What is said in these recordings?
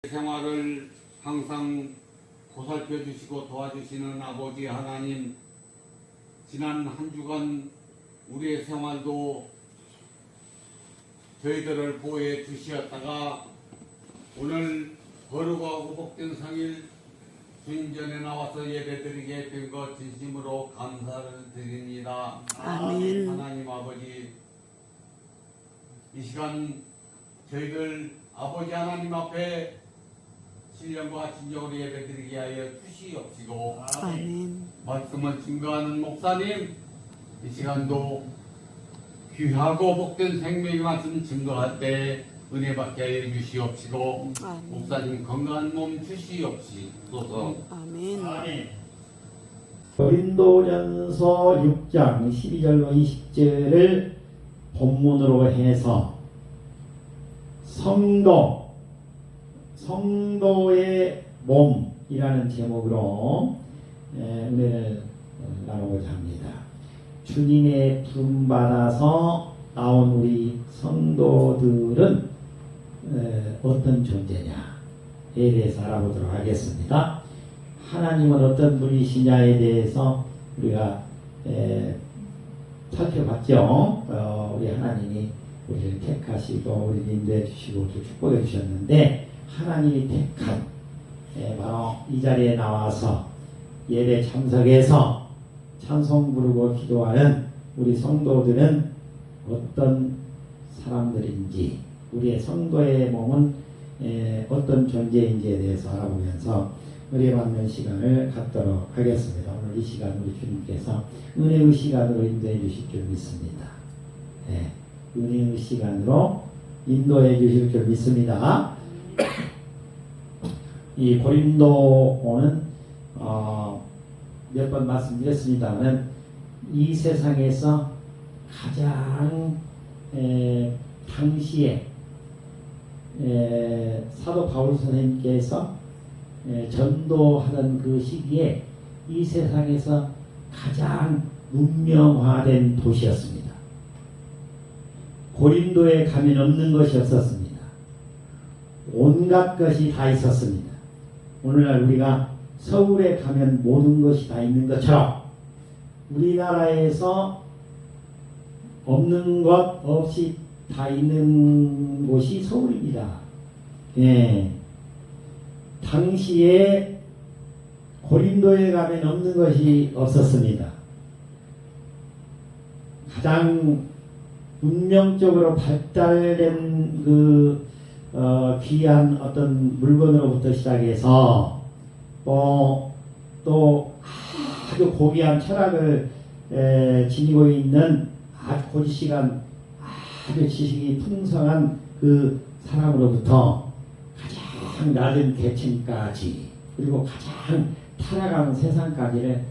생활을 항상 보살펴 주시고 도와주시는 아버지 하나님, 지난 한 주간 우리의 생활도 저희들을 보호해 주시었다가 오늘 거룩하고 복된 성일 주님 전에 나와서 예배드리게 된 것 진심으로 감사를 드립니다. 아멘. 하나님 아버지, 이 시간 저희들 아버지 하나님 앞에 신령과 진정으로 예배드리게 하여 주시옵시고, 아멘. 말씀을 증거하는 목사님, 이 시간도 귀하고 복된 생명의 말씀 증거할 때 은혜 받게 하여 주시옵시고, 아멘. 목사님 건강한 몸 주시옵시소서. 아멘. 고린도전서 6장 12절로 20절을 본문으로 해서 성도의 몸이라는 제목으로 은혜를 나누고자 합니다. 주님의 부름받아서 나온 우리 성도들은 어떤 존재냐에 대해서 알아보도록 하겠습니다. 하나님은 어떤 분이시냐에 대해서 우리가 살펴봤죠. 우리 하나님이 우리를 택하시고 우리를 인도해 주시고 우리를 축복해 주셨는데, 하나님이 택한 바로 이 자리에 나와서 예배 참석해서 찬송 부르고 기도하는 우리 성도들은 어떤 사람들인지, 우리의 성도의 몸은 어떤 존재인지에 대해서 알아보면서 은혜 받는 시간을 갖도록 하겠습니다. 오늘 이 시간 우리 주님께서 은혜의 시간으로 인도해 주실 줄 믿습니다. 은혜의 시간으로 인도해 주실 줄 믿습니다. 이 고린도는 몇 번 말씀드렸습니다만, 이 세상에서 가장 당시에 사도 바울 선생님께서 전도하던 그 시기에 이 세상에서 가장 문명화된 도시였습니다. 고린도에 가면 없는 것이 없었습니다. 온갖 것이 다 있었습니다. 오늘날 우리가 서울에 가면 모든 것이 다 있는 것처럼 우리나라에서 없는 것 없이 다 있는 곳이 서울입니다. 당시에 고린도에 가면 없는 것이 없었습니다. 가장 문명적으로 발달된 귀한 어떤 물건으로부터 시작해서 또 아주 고귀한 철학을 지니고 있는 아주 고지식한 아주 지식이 풍성한 그 사람으로부터 가장 낮은 계층까지, 그리고 가장 타락한 세상까지를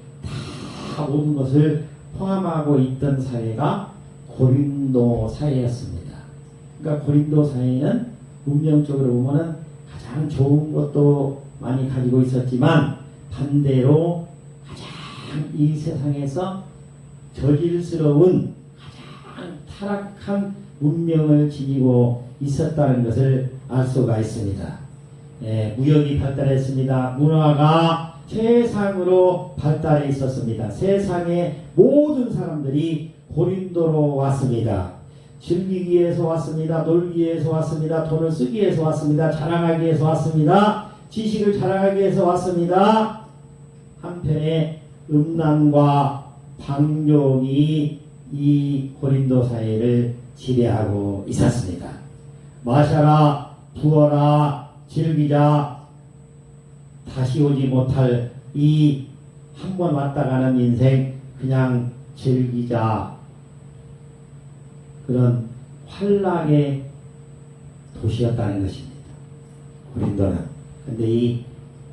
다 모든 것을 포함하고 있던 사회가 고린도 사회였습니다. 그러니까 고린도 사회는 문명적으로 보면은 가장 좋은 것도 많이 가지고 있었지만, 반대로 가장 이 세상에서 저질스러운 가장 타락한 문명을 지니고 있었다는 것을 알 수가 있습니다. 무역이 발달했습니다. 문화가 최상으로 발달해 있었습니다. 세상의 모든 사람들이 고린도로 왔습니다. 즐기기 위해서 왔습니다. 놀기 위해서 왔습니다. 돈을 쓰기 위해서 왔습니다. 자랑하기 위해서 왔습니다. 지식을 자랑하기 위해서 왔습니다. 한편에 음란과 방종이 이 고린도 사회를 지배하고 있었습니다. 마셔라, 부어라, 즐기자, 다시 오지 못할 이 한 번 왔다 가는 인생, 그냥 즐기자, 그런 환락의 도시였다는 것입니다. 고린도는. 근데 이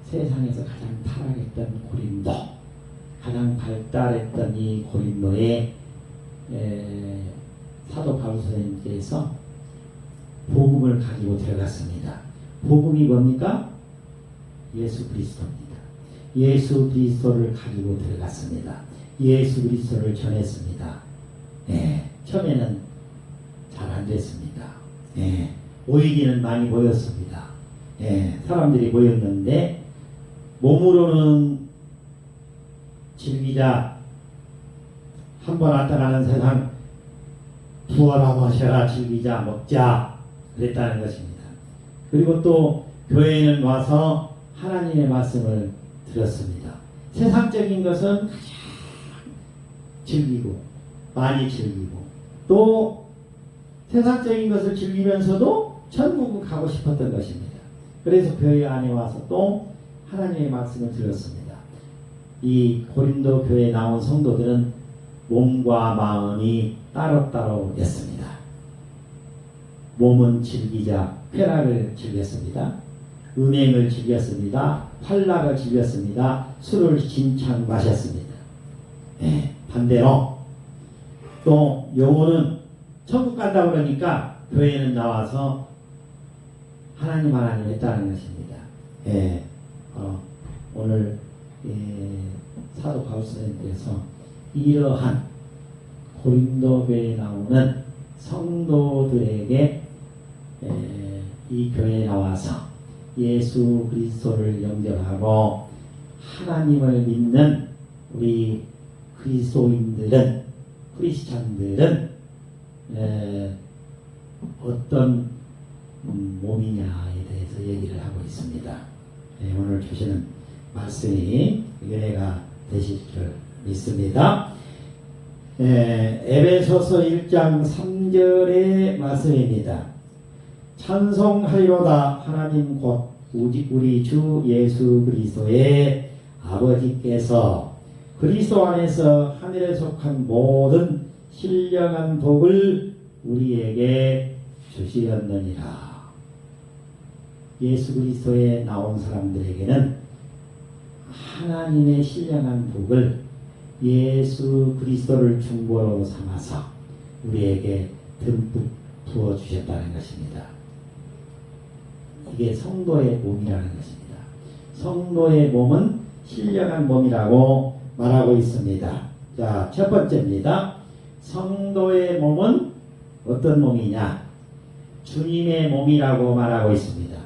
세상에서 가장 타락했던 고린도, 가장 발달했던 이 고린도에 사도 바울 선생님께서 복음을 가지고 들어갔습니다. 복음이 뭡니까? 예수 그리스도입니다. 예수 그리스도를 가지고 들어갔습니다. 예수 그리스도를 전했습니다. 처음에는 잘 안 됐습니다. 오이기는 많이 보였습니다. 사람들이 모였는데 몸으로는 즐기자, 한번 왔다 가는 세상 부어라 마셔라 즐기자 먹자 그랬다는 것입니다. 그리고 또 교회에는 와서 하나님의 말씀을 들었습니다. 세상적인 것은 가장 즐기고 많이 즐기고 또 세상적인 것을 즐기면서도 천국을 가고 싶었던 것입니다. 그래서 교회 안에 와서 또 하나님의 말씀을 들었습니다. 이 고린도 교회에 나온 성도들은 몸과 마음이 따로따로 였습니다. 몸은 즐기자 쾌락을 즐겼습니다. 음행을 즐겼습니다. 활락을 즐겼습니다. 술을 진창 마셨습니다. 반대로 또 영혼은 천국 간다 그러니까 교회는 나와서 하나님 했다는 것입니다. 오늘 사도 바울선생님께서 이러한 고린도 교회에 나오는 성도들에게 이 교회에 나와서 예수 그리스도를 영접하고 하나님을 믿는 우리 그리스도인들은 크리스찬들은 어떤 몸이냐에 대해서 얘기를 하고 있습니다. 오늘 주시는 말씀이 은혜가 되실 줄 믿습니다. 에베소서 1장 3절의 말씀입니다. 찬송하리로다 하나님 곧 우리 주 예수 그리스도의 아버지께서 그리스도 안에서 하늘에 속한 모든 신령한 복을 우리에게 주시었느니라. 예수 그리스도에 나온 사람들에게는 하나님의 신령한 복을 예수 그리스도를 중보로 삼아서 우리에게 듬뿍 부어주셨다는 것입니다. 이게 성도의 몸이라는 것입니다. 성도의 몸은 신령한 몸이라고 말하고 있습니다. 자, 첫 번째입니다. 성도의 몸은 어떤 몸이냐? 주님의 몸이라고 말하고 있습니다.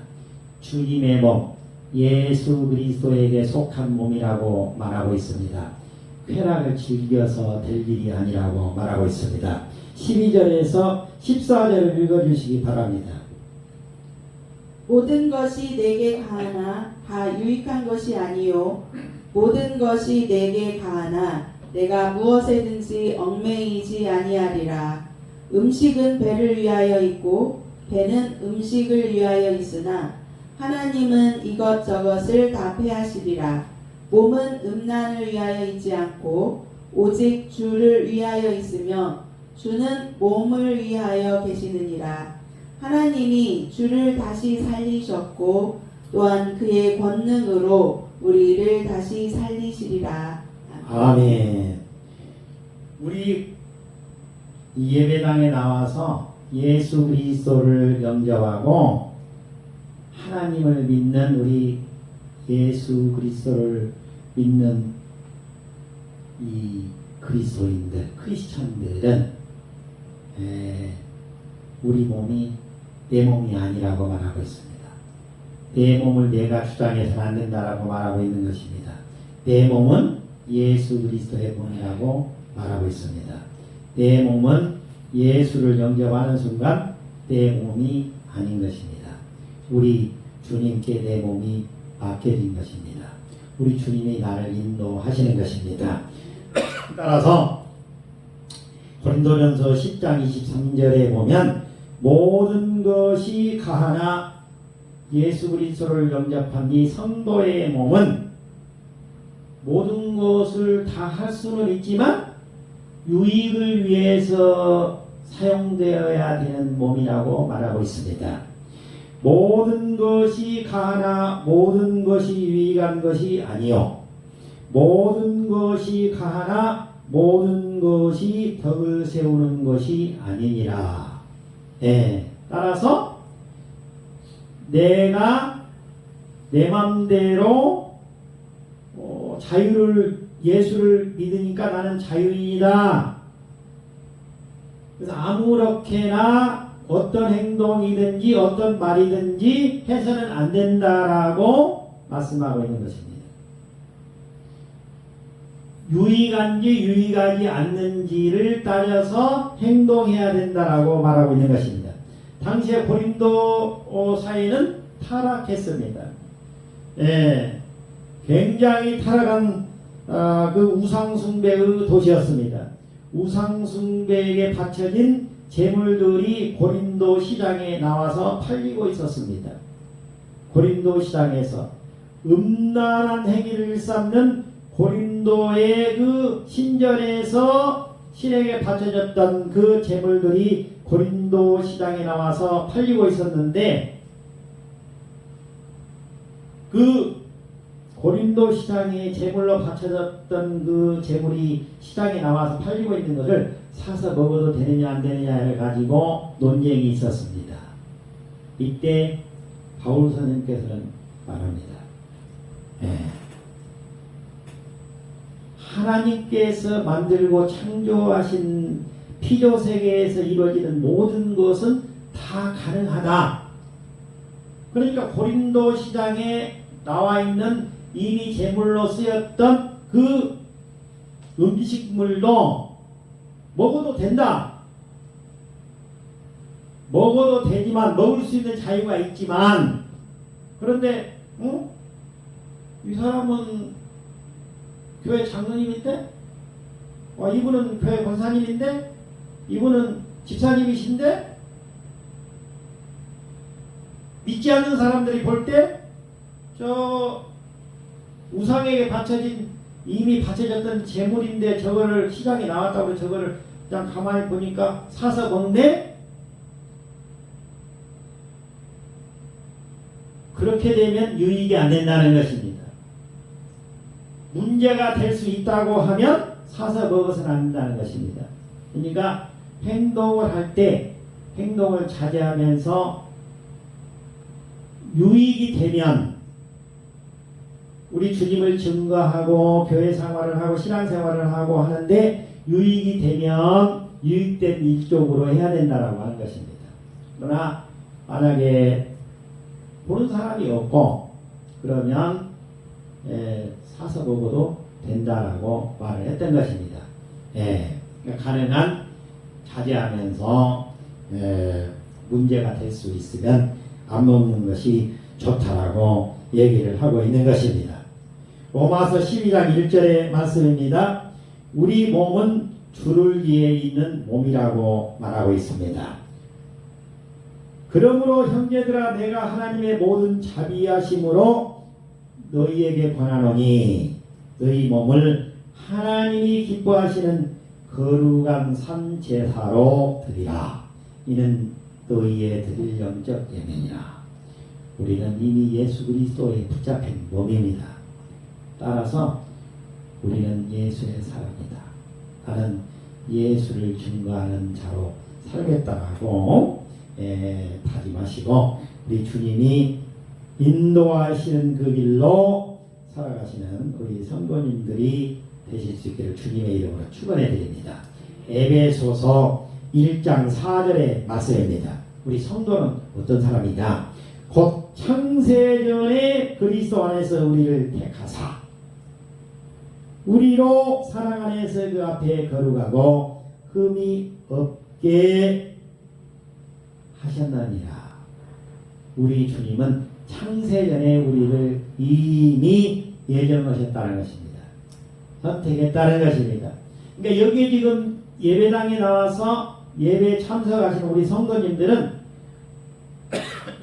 주님의 몸, 예수 그리스도에게 속한 몸이라고 말하고 있습니다. 쾌락을 즐겨서 될 일이 아니라고 말하고 있습니다. 12절에서 14절을 읽어주시기 바랍니다. 모든 것이 내게 가하나 다 유익한 것이 아니요 모든 것이 내게 가하나 내가 무엇에든지 얽매이지 아니하리라. 음식은 배를 위하여 있고 배는 음식을 위하여 있으나 하나님은 이것저것을 다 패하시리라. 몸은 음란을 위하여 있지 않고 오직 주를 위하여 있으며 주는 몸을 위하여 계시느니라. 하나님이 주를 다시 살리셨고 또한 그의 권능으로 우리를 다시 살리시리라. 아멘. 우리 예배당에 나와서 예수 그리스도를 영접하고 하나님을 믿는 우리 예수 그리스도를 믿는 이 그리스도인들, 크리스천들은 우리 몸이 내 몸이 아니라고 말하고 있습니다. 내 몸을 내가 주장해서는 안 된다라고 말하고 있는 것입니다. 내 몸은 예수 그리스도의 몸이라고 말하고 있습니다. 내 몸은 예수를 영접하는 순간 내 몸이 아닌 것입니다. 우리 주님께 내 몸이 맡겨진 것입니다. 우리 주님이 나를 인도하시는 것입니다. 따라서 고린도전서 10장 23절에 보면 모든 것이 가하나 예수 그리스도를 영접한 이 성도의 몸은 모든 것을 다 할 수는 있지만 유익을 위해서 사용되어야 되는 몸이라고 말하고 있습니다. 모든 것이 가하나 모든 것이 유익한 것이 아니요 모든 것이 가하나 모든 것이 덕을 세우는 것이 아니니라. 따라서 내가 내 맘대로 예수를 믿으니까 나는 자유인이다. 그래서 아무렇게나 어떤 행동이든지 어떤 말이든지 해서는 안 된다라고 말씀하고 있는 것입니다. 유익한지 유익하지 않는지를 따져서 행동해야 된다라고 말하고 있는 것입니다. 당시에 고린도 사회는 타락했습니다. 예, 굉장히 타락한 그 우상숭배의 도시였습니다. 우상숭배에게 바쳐진 재물들이 고린도 시장에 나와서 팔리고 있었습니다. 고린도 시장에서 음란한 행위를 일삼는 고린도의 그 신전에서 신에게 바쳐졌던 그 재물들이 고린도 시장에 나와서 팔리고 있었는데, 그 고린도 시장에 재물로 바쳐졌던 그 재물이 시장에 나와서 팔리고 있는 것을 사서 먹어도 되느냐 안 되느냐를 가지고 논쟁이 있었습니다. 이때 바울 선생님께서는 말합니다. 하나님께서 만들고 창조하신 피조세계에서 이루어지는 모든 것은 다 가능하다. 그러니까 고린도 시장에 나와 있는 이미 제물로 쓰였던 그 음식물도 먹어도 된다. 먹어도 되지만, 먹을 수 있는 자유가 있지만, 그런데 이 사람은 교회 장로님인데, 이분은 교회 권사님인데, 이분은 집사님이신데, 믿지 않는 사람들이 볼 때 저 우상에게 바쳐진, 이미 바쳐졌던 재물인데 저거를 시장에 나왔다고 저거를 그냥 가만히 보니까 사서 먹네? 그렇게 되면 유익이 안 된다는 것입니다. 문제가 될 수 있다고 하면 사서 먹어서는 안 된다는 것입니다. 그러니까 행동을 할 때 행동을 자제하면서 유익이 되면, 우리 주님을 증거하고 교회 생활을 하고 신앙생활을 하고 하는데 유익이 되면 유익된 일적으로 해야 된다라고 하는 것입니다. 그러나 만약에 보는 사람이 없고 그러면 사서 먹어도 된다라고 말을 했던 것입니다. 그러니까 가능한 자제하면서 문제가 될 수 있으면 안 먹는 것이 좋다라고 얘기를 하고 있는 것입니다. 로마서 12장 1절의 말씀입니다. 우리 몸은 줄을기에 있는 몸이라고 말하고 있습니다. 그러므로 형제들아, 내가 하나님의 모든 자비하심으로 너희에게 권하노니 너희 몸을 하나님이 기뻐하시는 거룩한 산 제사로 드리라. 이는 너희의 드릴 영적 예배니라. 우리는 이미 예수 그리스도에 붙잡힌 몸입니다. 따라서 우리는 예수의 사람이다. 나는 예수를 증거하는 자로 살겠다라고 다짐하시고, 우리 주님이 인도하시는 그 길로 살아가시는 우리 성도님들이 되실 수 있기를 주님의 이름으로 축원해 드립니다. 에베소서 1장 4절의 말씀입니다. 우리 성도는 어떤 사람이냐? 곧 창세전에 그리스도 안에서 우리를 택하사 우리로 사랑 안에서 그 앞에 거룩하고 흠이 없게 하셨느니라. 우리 주님은 창세전에 우리를 이미 예정하셨다는 것입니다. 선택했다는 것입니다. 그러니까 여기 지금 예배당에 나와서 예배 참석하신 우리 성도님들은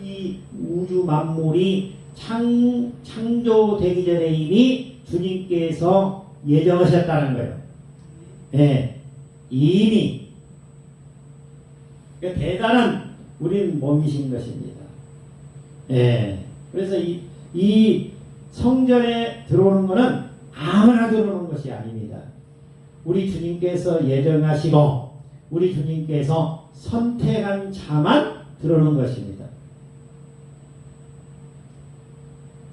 이 우주 만물이 창조되기 전에 이미 주님께서 예정하셨다는 거예요. 이미. 그러니까 대단한 우리는 몸이신 것입니다. 그래서 이 성전에 들어오는 것은 아무나 들어오는 것이 아닙니다. 우리 주님께서 예정하시고 우리 주님께서 선택한 자만 들어오는 것입니다.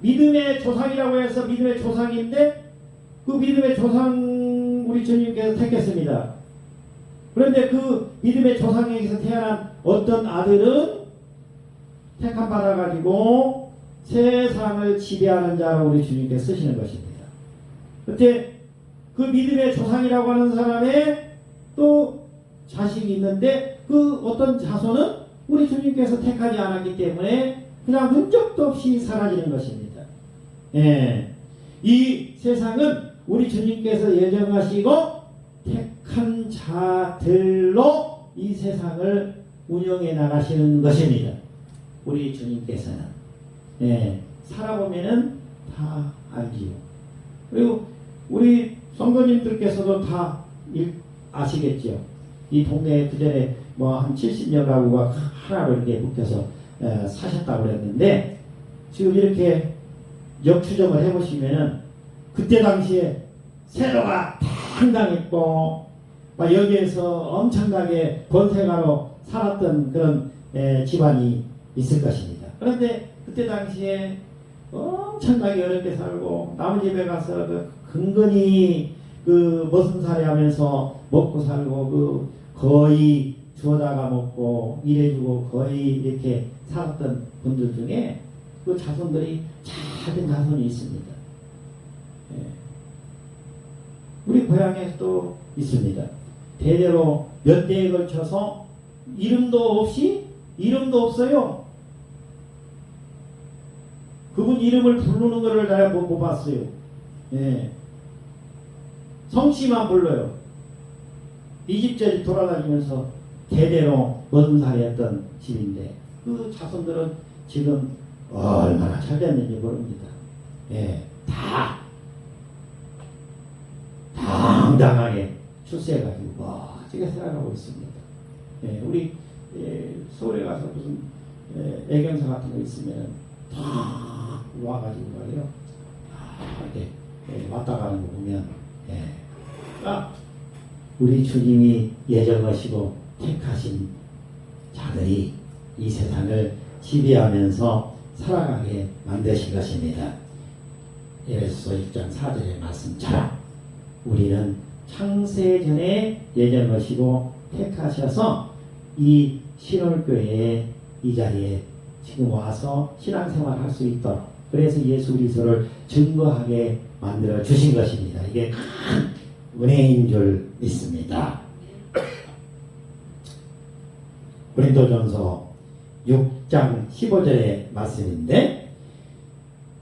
믿음의 조상이라고 해서 믿음의 조상인데 그 믿음의 조상 우리 주님께서 택했습니다. 그런데 그 믿음의 조상에게서 태어난 어떤 아들은 택함 받아가지고 세상을 지배하는 자로 우리 주님께서 쓰시는 것입니다. 그때 그 믿음의 조상이라고 하는 사람의 또 자식이 있는데 그 어떤 자손은 우리 주님께서 택하지 않았기 때문에 그냥 흔적도 없이 사라지는 것입니다. 예. 이 세상은 우리 주님께서 예정하시고 택한 자들로 이 세상을 운영해 나가시는 것입니다. 우리 주님께서는 살아보면은 다 알지요. 그리고 우리 성도님들께서도 다 아시겠죠. 이 동네에 그전에 뭐 한 70여 가구가 하나로 이렇게 묶여서 사셨다고 그랬는데 지금 이렇게 역추적을 해보시면은 그때 당시에 세로가 당당했고 막 여기에서 엄청나게 권세가로 살았던 그런 집안이 있을 것입니다. 그런데 그때 당시에 엄청나게 어렵게 살고 남의 집에 가서 근근히 머슴살이 하면서 먹고 살고 거의 주워다가 먹고 일해주고 거의 이렇게 살았던 분들 중에 그 자손들이 작은 자손이 있습니다. 우리 고향에서도 있습니다. 대대로 몇 대에 걸쳐서 이름도 없어요. 그분 이름을 부르는 것을 내가 못 봤어요. 성씨만 불러요. 이 집 저 집 돌아다니면서 대대로 머슴살이 했던 집인데 그 자손들은 지금 얼마나 잘 됐는지 모릅니다. 다 당당하게 출세해가지고 멋지게 살아가고 있습니다. 우리 서울에 가서 무슨 애경사 같은 거 있으면 다 와가지고 말이요. 이렇게 왔다 가는 거 보면 우리 주님이 예정하시고 택하신 자들이 이 세상을 지배하면서 살아가게 만드신 것입니다. 에베소서 1장 4절의 말씀처럼 우리는 창세전에 예정하시고 택하셔서 이 신월교회에 이 자리에 지금 와서 신앙생활 할 수 있도록 그래서 예수 그리스도를 증거하게 만들어 주신 것입니다. 이게 큰 은혜인 줄 믿습니다. 고린도전서 6장 15절의 말씀인데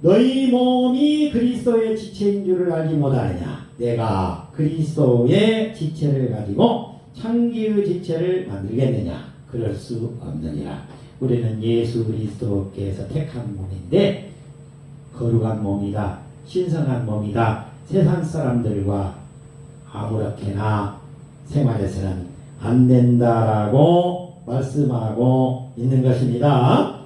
너희 몸이 그리스도의 지체인 줄을 알지 못하느냐 내가 그리스도의 지체를 가지고 창기의 지체를 만들겠느냐 그럴 수 없느니라. 우리는 예수 그리스도께서 택한 몸인데 거룩한 몸이다 신성한 몸이다 세상 사람들과 아무렇게나 생활해서는 안 된다라고 말씀하고 있는 것입니다.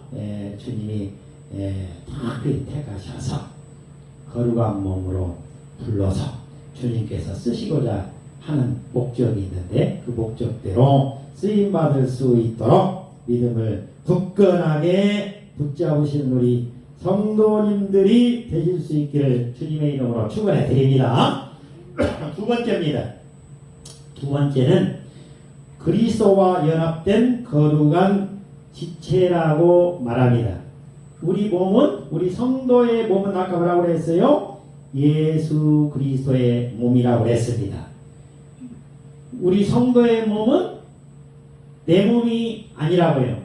주님이 특별히 택하셔서 거룩한 몸으로 불러서 주님께서 쓰시고자 하는 목적이 있는데 그 목적대로 쓰임받을 수 있도록 믿음을 굳건하게 붙잡으시는 우리 성도님들이 되실 수 있기를 주님의 이름으로 축원해 드립니다. 두 번째입니다. 두 번째는 그리스도와 연합된 거룩한 지체라고 말합니다. 우리 몸은 우리 성도의 몸은 아까 뭐라고 그랬어요? 예수 그리스도의 몸이라고 했습니다. 우리 성도의 몸은 내 몸이 아니라고요.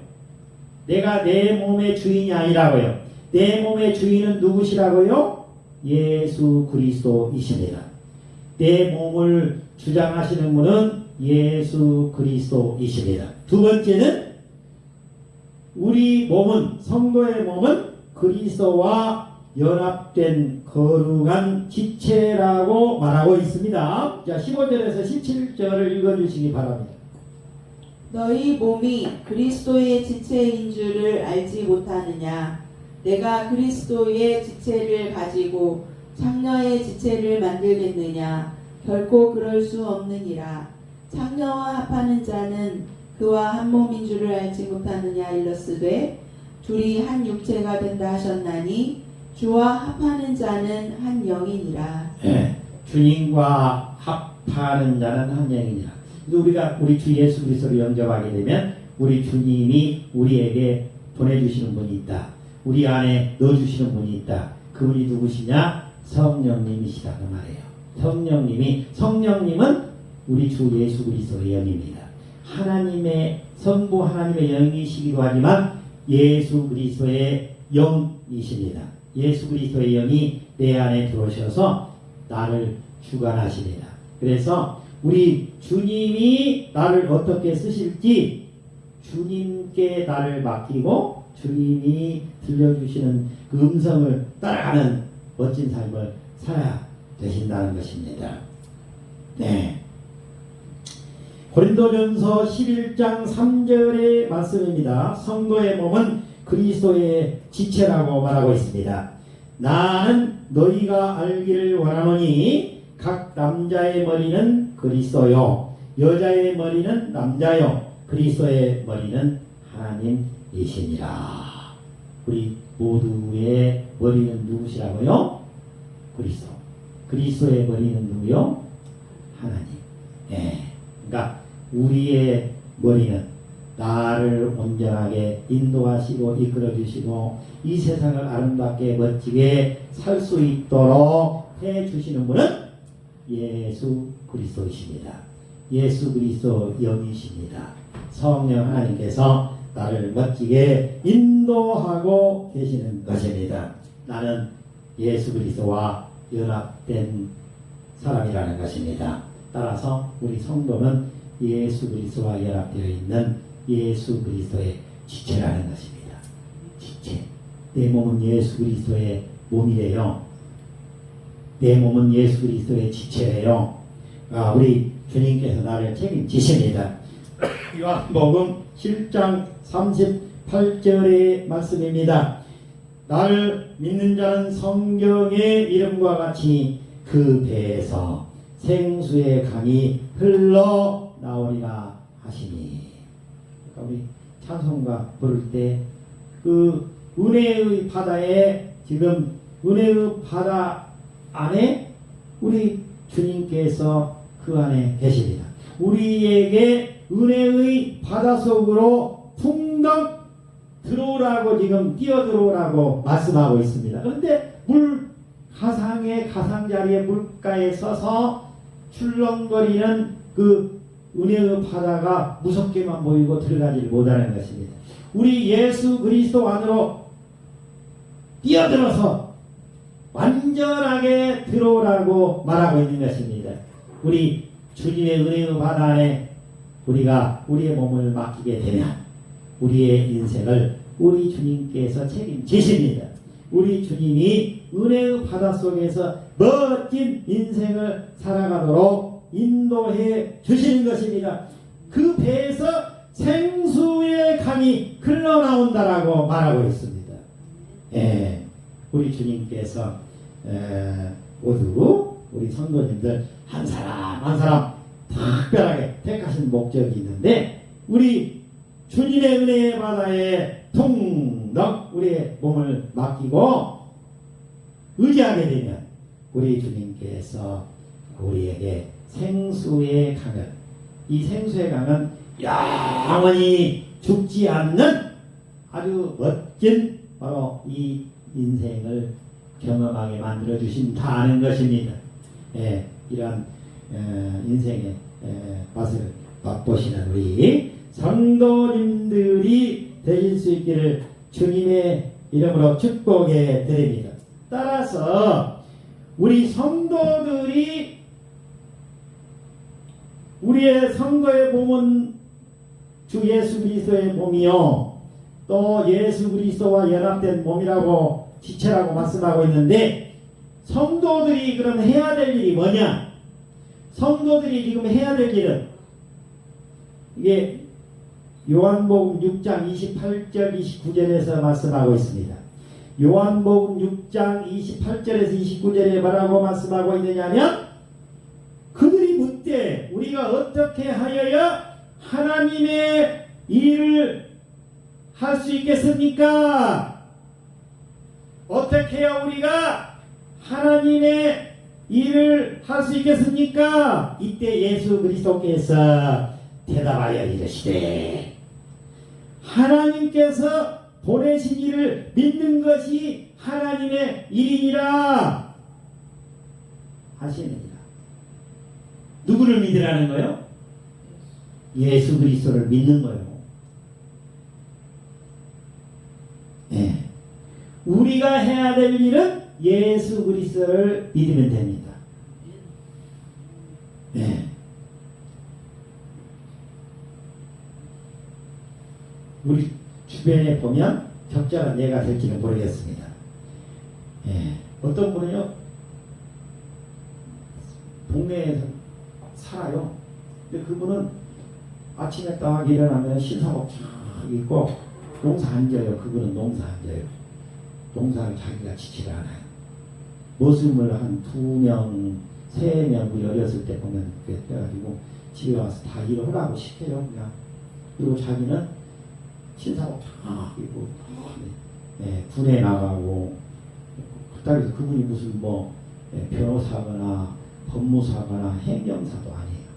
내가 내 몸의 주인이 아니라고요. 내 몸의 주인은 누구시라고요? 예수 그리스도이십니다. 내 몸을 주장하시는 분은 예수 그리스도이십니다. 두 번째는 우리 몸은 성도의 몸은 그리스도와 연합된 거룩한 지체라고 말하고 있습니다. 자, 15절에서 17절을 읽어주시기 바랍니다. 너희 몸이 그리스도의 지체인 줄을 알지 못하느냐 내가 그리스도의 지체를 가지고 창녀의 지체를 만들겠느냐 결코 그럴 수 없느니라. 창녀와 합하는 자는 그와 한 몸인 줄을 알지 못하느냐 일러스되 둘이 한 육체가 된다 하셨나니 주와 합하는 자는 한 영이니라. 주님과 합하는 자는 한 영이니라. 그래서 우리가 우리 주 예수 그리스도를 영접하게 되면 우리 주님이 우리에게 보내주시는 분이 있다. 우리 안에 넣어주시는 분이 있다. 그분이 누구시냐? 성령님이시다 그 말이에요. 성령님은 우리 주 예수 그리스도의 영입니다. 하나님의 성부 하나님의 영이시기도 하지만 예수 그리스도의 영이십니다. 예수 그리스도의 영이 내 안에 들어오셔서 나를 주관하십니다. 그래서 우리 주님이 나를 어떻게 쓰실지 주님께 나를 맡기고 주님이 들려주시는 그 음성을 따라가는 멋진 삶을 살아야 되신다는 것입니다. 네. 고린도전서 11장 3절의 말씀입니다. 성도의 몸은 그리스도의 지체라고 말하고 있습니다. 나는 너희가 알기를 원하노니 각 남자의 머리는 그리스도요 여자의 머리는 남자요 그리스도의 머리는 하나님이시니라. 우리 모두의 머리는 누구시라고요? 그리스도. 그리스도의 머리는 누구요? 하나님. 예. 그러니까 우리의 머리는 나를 온전하게 인도하시고 이끌어주시고 이 세상을 아름답게 멋지게 살 수 있도록 해주시는 분은 예수 그리스도이십니다. 예수 그리스도 영이십니다. 성령 하나님께서 나를 멋지게 인도하고 계시는 것입니다. 나는 예수 그리스도와 연합된 사람이라는 것입니다. 따라서 우리 성도는 예수 그리스도와 연합되어 있는 예수 그리스도의 지체라는 것입니다. 지체. 내 몸은 예수 그리스도의 몸이래요. 내 몸은 예수 그리스도의 지체래요. 우리 주님께서 나를 책임지십니다. 요한복음 7장 38절의 말씀입니다. 나를 믿는 자는 성경의 이름과 같이 그 배에서 생수의 강이 흘러나오리라 하시니. 그러니까 우리 찬송가 부를 때 그 은혜의 바다에 지금 은혜의 바다 안에 우리 주님께서 그 안에 계십니다. 우리에게 은혜의 바다 속으로 풍덩 들어오라고 지금 뛰어들어오라고 말씀하고 있습니다. 그런데 가상자리에 물가에 서서 출렁거리는 그 은혜의 바다가 무섭게만 보이고 들어가지를 못하는 것입니다. 우리 예수 그리스도 안으로 뛰어들어서 완전하게 들어오라고 말하고 있는 것입니다. 우리 주님의 은혜의 바다 안에 우리가 우리의 몸을 맡기게 되면 우리의 인생을 우리 주님께서 책임지십니다. 우리 주님이 은혜의 바다 속에서 멋진 인생을 살아가도록 인도해 주시는 것입니다. 그 배에서 생수의 강이 흘러나온다라고 말하고 있습니다. 우리 주님께서 모두 우리 성도님들 한 사람 특별하게 택하신 목적이 있는데 우리 주님의 은혜의 바다에 통덕 우리의 몸을 맡기고 의지하게 되면 우리 주님께서 우리에게 생수의 강을, 이 생수의 강은 영원히 죽지 않는 아주 멋진 바로 이 인생을 경험하게 만들어 주신다는 것입니다. 이런 인생의 맛을 맛보시는 우리 성도님들이 되실 수 있기를 주님의 이름으로 축복해 드립니다. 따라서 우리 성도들이 우리의 성도의 몸은 주 예수 그리스도의 몸이요 또 예수 그리스도와 연합된 몸이라고 지체라고 말씀하고 있는데 성도들이 그럼 해야 될 일이 뭐냐? 성도들이 지금 해야 될 일은 이게 요한복음 6장 28절 29절에서 말씀하고 있습니다. 요한복음 6장 28절에서 29절에 뭐라고 말씀하고 있느냐면 그들이 묻되 우리가 어떻게 하여야 하나님의 일을 할 수 있겠습니까? 어떻게 해야 우리가 하나님의 일을 할 수 있겠습니까? 이때 예수 그리스도께서 대답하여 이르시되 하나님께서 보내신 이를 믿는 것이 하나님의 일이니라 하시느니라. 누구를 믿으라는 거요? 예수 그리스도를 믿는 거요. 네. 우리가 해야 될 일은 예수 그리스도를 믿으면 됩니다. 네. 우리 주변에 보면 적절한 예가 될지는 모르겠습니다. 네. 어떤 분은요, 동네에서 살아요. 근데 그분은 아침에 딱 일어나면 신사복 쫙 입고 농사 안 져요. 그분은 농사 안 져요. 농사를 자기가 지치를 않아요. 모습을 한 2명, 3명 우리 어렸을 때 보면 그래가지고 집에 와서 다 일을 하라고 시켜요. 그냥. 그리고 자기는 신사복 쫙 입고 군에 나가고 그따위서 그분이 무슨 뭐 변호사거나 법무사거나 행정사도 아니에요.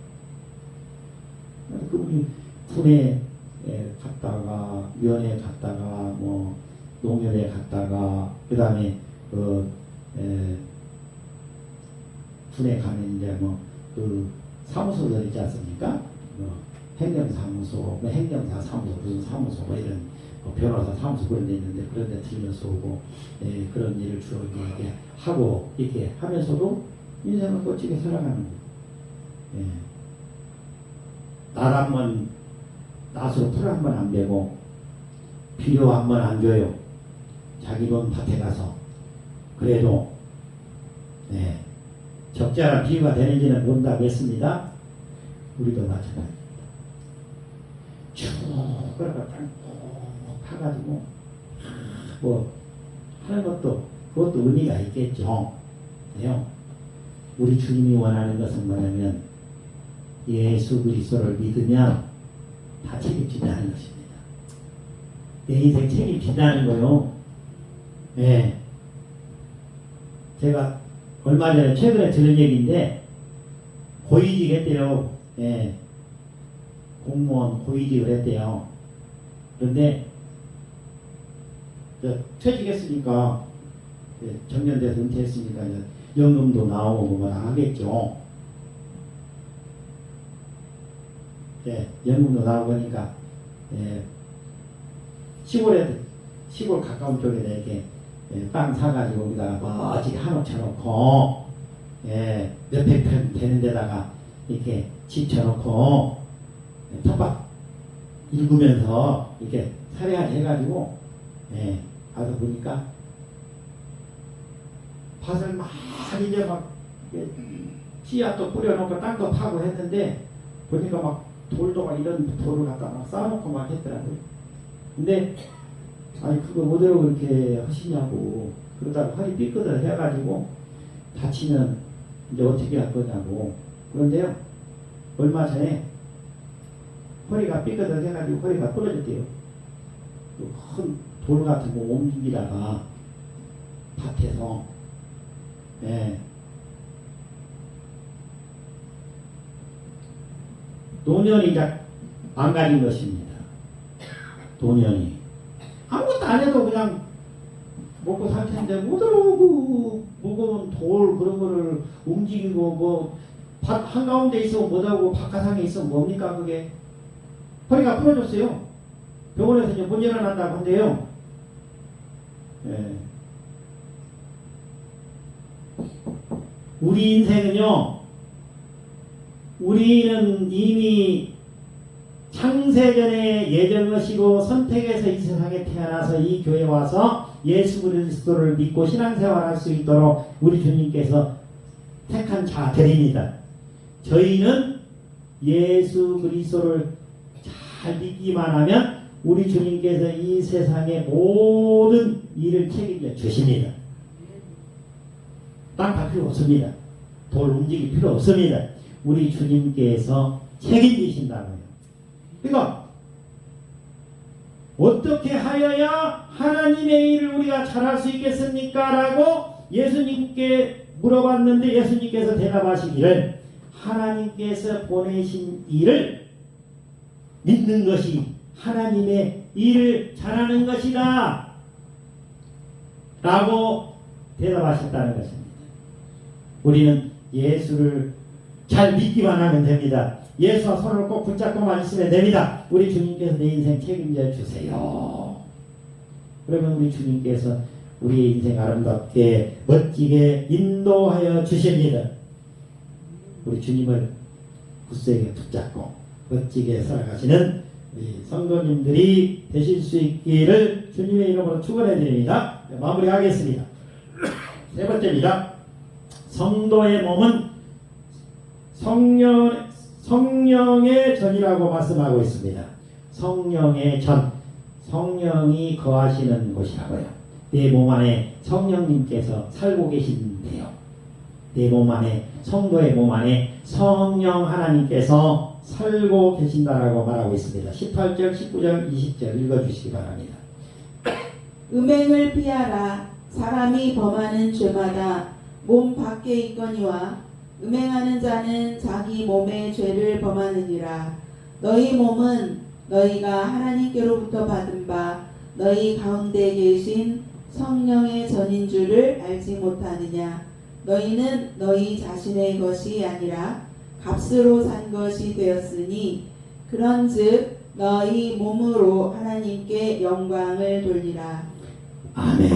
그분이 군에 갔다가 면에 갔다가 뭐 농협에 갔다가 그 다음에 군에 가면 이제 뭐 그 사무소들 있지 않습니까? 행정사무소, 뭐 행정사 사무소, 무슨 사무소 뭐 이런 뭐 변호사 사무소 그런 데 있는데 그런 데 들려서 오고 그런 일을 주로 이렇게 하고 이렇게 하면서도 인생을 멋지게 살아가는 거예요. 날 한 번 낫으로 풀 한 번 안 베고 비료 한 번 안 줘요. 자기 돈 밭에 가서 그래도 적절한 비유가 되는지는 모른다고 했습니다. 우리도 마찬가지입니다. 쭉 그러가 땅 파가지고 뭐 하는 것도 그것도 의미가 있겠죠. 우리 주님이 원하는 것은 뭐냐면 예수 그리스도를 믿으면 다 책임진다는 것입니다. 내 인생 책임진다는 거요. 제가 얼마 전에 최근에 들은 얘기인데 고위직 했대요. 공무원 고위직을 했대요. 그런데 퇴직했으니까 정년돼서 은퇴했으니까 이제 연금도 나오고 뭐 하겠죠. 연금도 나오고 하니까 시골 가까운 쪽에다 이렇게 땅 사가지고 여기다가 멋지게 한옥 쳐놓고 몇백 평 되는 데다가 이렇게 집 쳐놓고 텃밭 읽으면서 이렇게 살해하게 해가지고 가서 보니까 밭을 막 이제 막 씨앗도 뿌려놓고 땅도 파고 했는데 보니까 막 돌도 막 이런 돌을 갖다 막 쌓아놓고 막 했더라고요. 근데 아니 그거 뭐대로 그렇게 하시냐고 그러다가 허리 삐끗을 해가지고 다치면 이제 어떻게 할 거냐고. 그런데요 얼마 전에 허리가 삐끗을 해가지고 허리가 부러졌대요. 큰 돌 같은 거 옮기다가 밭에서 노년이 망가진 것입니다. 노년이 아무것도 안 해도 그냥 먹고 살 텐데 뭐더러 그 무거운 돌 그런 거를 움직이고 뭐 밭 한가운데 있으면 뭐하고 바깥상에 있으면 뭡니까 그게. 허리가 부러졌어요. 병원에서 이제 못 일어난다고 한대요. 우리 인생은요, 우리는 이미 창세전에 예정하시고 선택해서 이 세상에 태어나서 이 교회에 와서 예수 그리스도를 믿고 신앙생활할 수 있도록 우리 주님께서 택한 자들입니다. 저희는 예수 그리스도를 잘 믿기만 하면 우리 주님께서 이 세상의 모든 일을 책임져 주십니다. 땅 갈 필요 없습니다. 돌 움직일 필요 없습니다. 우리 주님께서 책임지신다고요. 그러니까 어떻게 하여야 하나님의 일을 우리가 잘할 수 있겠습니까? 라고 예수님께 물어봤는데 예수님께서 대답하시기를 하나님께서 보내신 일을 믿는 것이 하나님의 일을 잘하는 것이다 라고 대답하셨다는 것입니다. 우리는 예수를 잘 믿기만 하면 됩니다. 예수와 손을 꼭 붙잡고만 있으면 됩니다. 우리 주님께서 내 인생 책임져 주세요. 그러면 우리 주님께서 우리의 인생 아름답게 멋지게 인도하여 주십니다. 우리 주님을 굳세게 붙잡고 멋지게 살아가시는 우리 성도님들이 되실 수 있기를 주님의 이름으로 축원해 드립니다. 마무리하겠습니다. 세 번째입니다. 성도의 몸은 성령의 전이라고 말씀하고 있습니다. 성령의 전, 성령이 거하시는 곳이라고요. 내 몸 안에 성령님께서 살고 계신데요. 내 몸 안에, 성도의 몸 안에 성령 하나님께서 살고 계신다라고 말하고 있습니다. 18절, 19절, 20절 읽어주시기 바랍니다. 음행을 피하라. 사람이 범하는 죄마다 몸 밖에 있거니와 음행하는 자는 자기 몸의 죄를 범하느니라. 너희 몸은 너희가 하나님께로부터 받은 바 너희 가운데 계신 성령의 전인 줄을 알지 못하느냐. 너희는 너희 자신의 것이 아니라 값으로 산 것이 되었으니 그런즉 너희 몸으로 하나님께 영광을 돌리라. 아멘.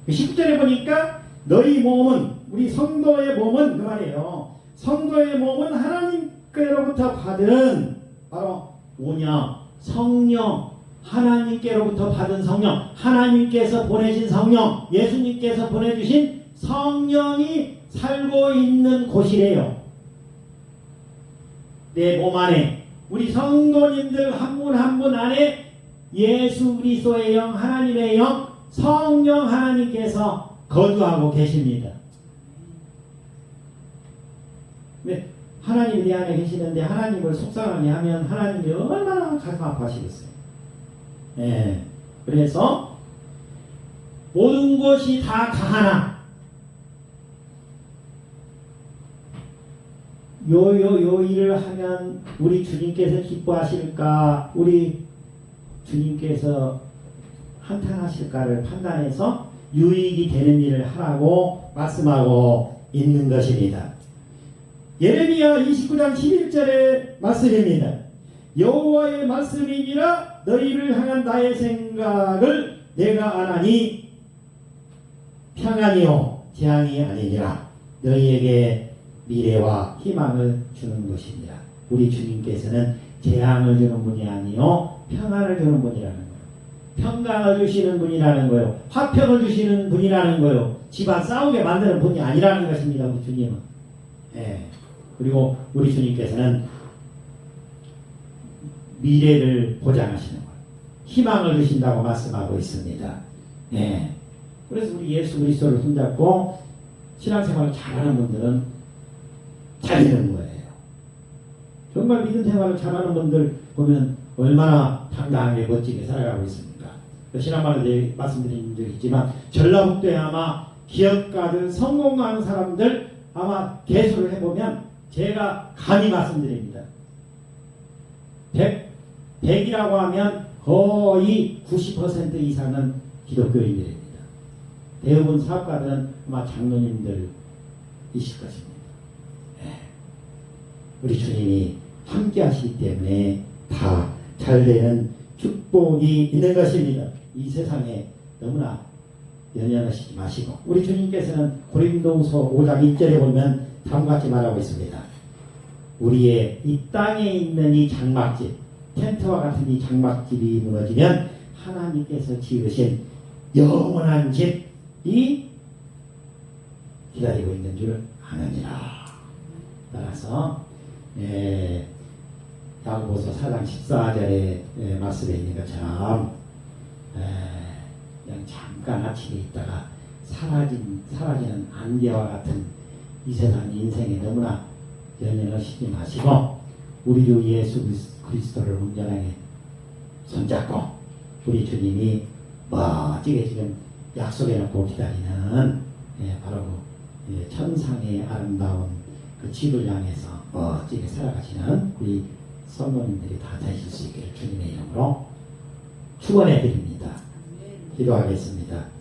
10절에 보니까 너희 몸은, 우리 성도의 몸은 그 말이에요. 성도의 몸은 하나님께로부터 받은 바로 뭐냐? 성령, 하나님께로부터 받은 성령, 하나님께서 보내신 성령, 예수님께서 보내주신 성령이 살고 있는 곳이래요. 내 몸 안에, 우리 성도님들 한 분 한 분 안에 예수 그리스도의 영, 하나님의 영, 성령 하나님께서 거주하고 계십니다. 네, 하나님이 내 안에 계시는데 하나님을 속상하게 하면 하나님이 얼마나 가슴 아파하시겠어요. 네, 그래서 모든 것이 다 가하나 요 일을 하면 우리 주님께서 기뻐하실까, 우리 주님께서 한탄하실까를 판단해서 유익이 되는 일을 하라고 말씀하고 있는 것입니다. 예레미야 29장 11절의 말씀입니다. 여호와의 말씀이니라 너희를 향한 나의 생각을 내가 아나니 평안이요 재앙이 아니니라. 너희에게 미래와 희망을 주는 것입니다. 우리 주님께서는 재앙을 주는 분이 아니요 평안을 주는 분이라는 거예요. 평강을 주시는 분이라는 거예요. 화평을 주시는 분이라는 거예요. 집안 싸우게 만드는 분이 아니라는 것입니다. 우리 주님은. 예. 그리고 우리 주님께서는 미래를 보장하시는 거예요. 희망을 주신다고 말씀하고 있습니다. 예. 그래서 우리 예수 그리스도를 손잡고 신앙생활을 잘하는 분들은 잘 되는 거예요. 정말 믿음 생활을 잘하는 분들 보면 얼마나 당당하게 멋지게 살아가고 있습니까? 지난번에 말씀드린 적이 있지만 전라북도에 아마 기업가들, 성공하는 사람들 아마 개수를 해보면 제가 감히 말씀드립니다. 100이라고 하면 거의 90% 이상은 기독교인들입니다. 대부분 사업가들은 아마 장로님들이실 것입니다. 우리 주님이 함께 하시기 때문에 다 잘되는 축복이 있는 것입니다. 이 세상에 너무나 연연하시지 마시고, 우리 주님께서는 고린도후서 5장 1절에 보면 다음과 같이 말하고 있습니다. 우리의 이 땅에 있는 이 장막집, 텐트와 같은 이 장막집이 무너지면 하나님께서 지으신 영원한 집이 기다리고 있는 줄 아느니라. 따라서 야고보서 4장 14절의 말씀에 있는 것처럼 그냥 잠깐 아침에 있다가 사라지는 안개와 같은 이 세상 인생에 너무나 연연하시지 마시고 우리 주 예수 그리스도를 온전하게 손잡고 우리 주님이 멋지게 지금 약속해놓고 기다리는 바로 천상의 아름다운 그 집을 향해서 멋지게 살아가시는 우리 성도님들이 다 되실 수 있기를 주님의 이름으로 축원해 드립니다. 기도하겠습니다.